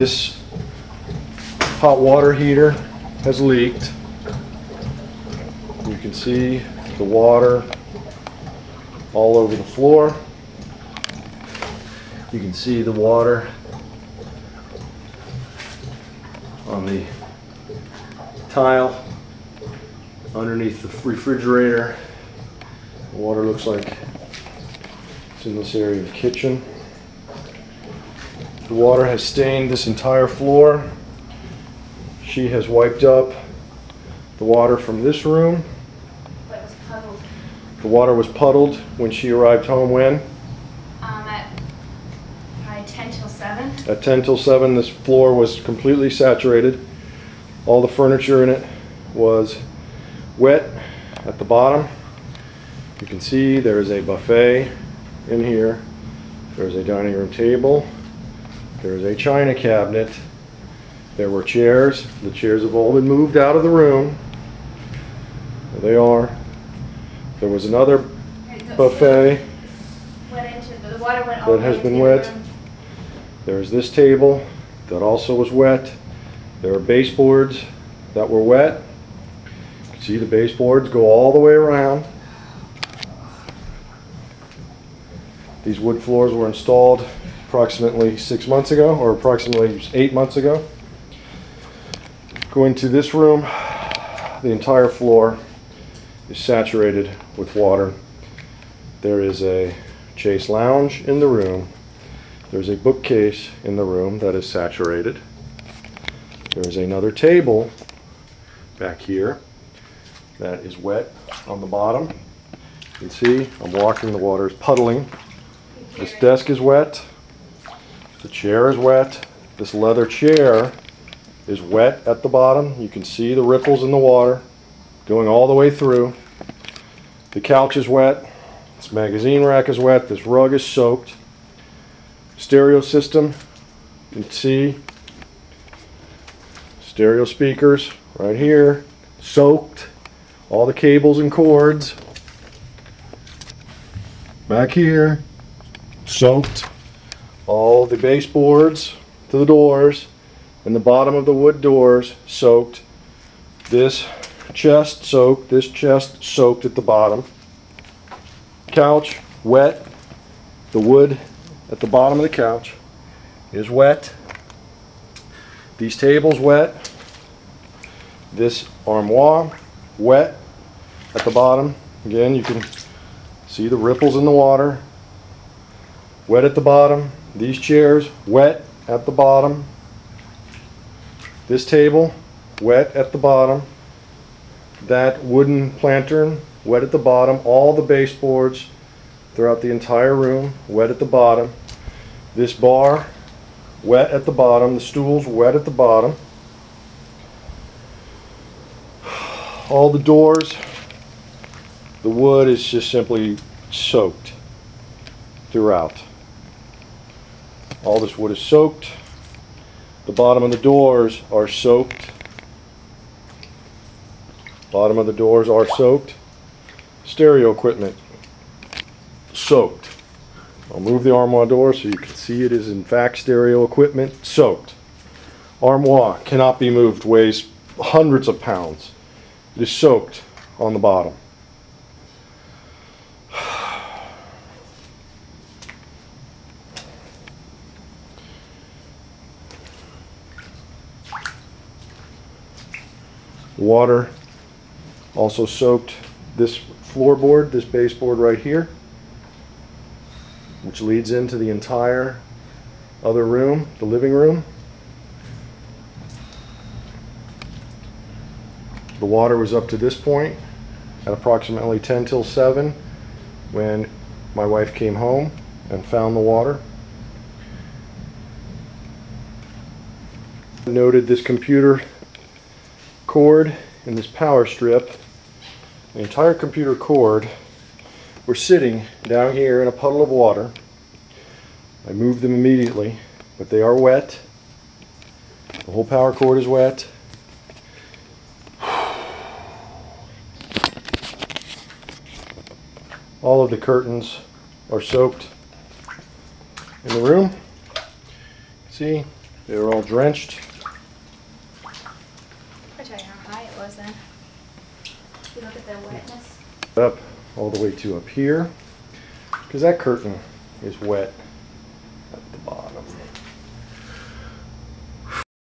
This hot water heater has leaked. You can see the water all over the floor. You can see the water on the tile underneath the refrigerator. The water looks like it's in this area of the kitchen. The water has stained this entire floor. She has wiped up the water from this room. But it was puddled. The water was puddled when she arrived home when? At probably 10 till 7. At 10 till 7, this floor was completely saturated. All the furniture in it was wet at the bottom. You can see there is a buffet in here. There's a dining room table. There's a china cabinet. There were chairs. The chairs have all been moved out of the room. There they are. There was another buffet The water went all that the has way been into wet. the room. There's this table that also was wet. There are baseboards that were wet. You can see the baseboards go all the way around. These wood floors were installed approximately 6 months ago, or approximately 8 months ago. Go into this room, the entire floor is saturated with water. There is a chaise lounge in the room. There's a bookcase in the room that is saturated. There's another table back here that is wet on the bottom. You can see I'm walking, the water is puddling. This desk is wet. The chair is wet. This leather chair is wet at the bottom. You can see the ripples in the water going all the way through. The couch is wet. This magazine rack is wet. This rug is soaked. Stereo system, you can see stereo speakers right here, soaked. All the cables and cords back here, soaked. All the baseboards to the doors and the bottom of the wood doors soaked. This chest soaked. This chest soaked at the bottom. Couch wet. The wood at the bottom of the couch is wet. These tables wet. This armoire wet at the bottom. Again, you can see the ripples in the water. Wet at the bottom. These chairs wet at the bottom. This table wet at the bottom. That wooden lantern wet at the bottom. All the baseboards throughout the entire room wet at the bottom. This bar wet at the bottom. The stools wet at the bottom. All the doors, the wood is just simply soaked throughout. All this wood is soaked. The bottom of the doors are soaked. Bottom of the doors are soaked. Stereo equipment soaked. I'll move the armoire door so you can see it is in fact stereo equipment soaked. Armoire cannot be moved, weighs hundreds of pounds. It is soaked on the bottom. Water also soaked this floorboard, this baseboard right here, which leads into the entire other room, the living room. The water was up to this point at approximately 10 till 7 when my wife came home and found the water. Noted this computer cord and this power strip. The entire computer cord were sitting down here in a puddle of water. I moved them immediately, but they are wet. The whole power cord is wet. All of the curtains are soaked in the room. See, They were all drenched. I'll tell you how high it was then. You look at the wetness. Up all the way to up here, because that curtain is wet at the bottom.